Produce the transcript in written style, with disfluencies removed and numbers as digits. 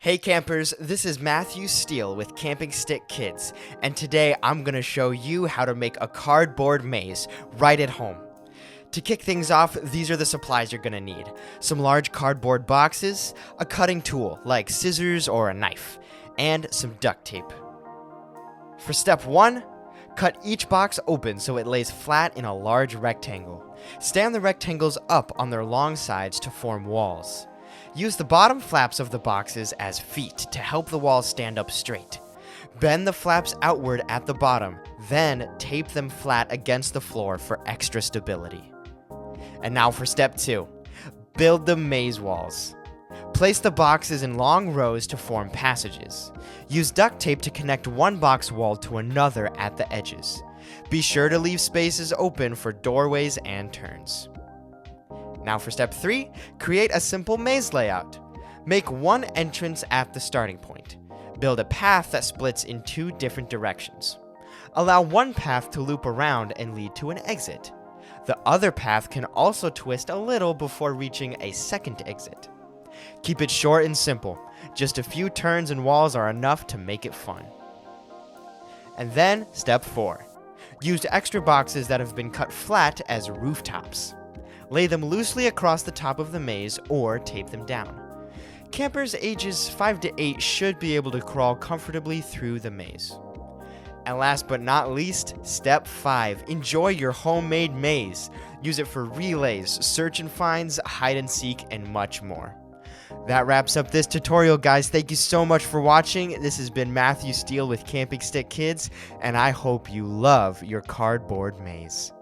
Hey campers, this is Matthew Steele with Camping Stick Kids, and today I'm going to show you how to make a cardboard maze right at home. To kick things off, these are the supplies you're going to need. Some large cardboard boxes, a cutting tool like scissors or a knife, and some duct tape. For step 1, cut each box open so it lays flat in a large rectangle. Stand the rectangles up on their long sides to form walls. Use the bottom flaps of the boxes as feet to help the walls stand up straight. Bend the flaps outward at the bottom, then tape them flat against the floor for extra stability. And now for step 2, build the maze walls. Place the boxes in long rows to form passages. Use duct tape to connect one box wall to another at the edges. Be sure to leave spaces open for doorways and turns. Now for step 3, create a simple maze layout. Make one entrance at the starting point. Build a path that splits in 2 different directions. Allow one path to loop around and lead to an exit. The other path can also twist a little before reaching a second exit. Keep it short and simple. Just a few turns and walls are enough to make it fun. And then, step 4. Use extra boxes that have been cut flat as rooftops. Lay them loosely across the top of the maze or tape them down. Campers ages 5 to 8 should be able to crawl comfortably through the maze. And last but not least, step 5. Enjoy your homemade maze. Use it for relays, search and finds, hide and seek, and much more. That wraps up this tutorial, guys. Thank you so much for watching. This has been Matthew Steele with Camping Stick Kids, and I hope you love your cardboard maze.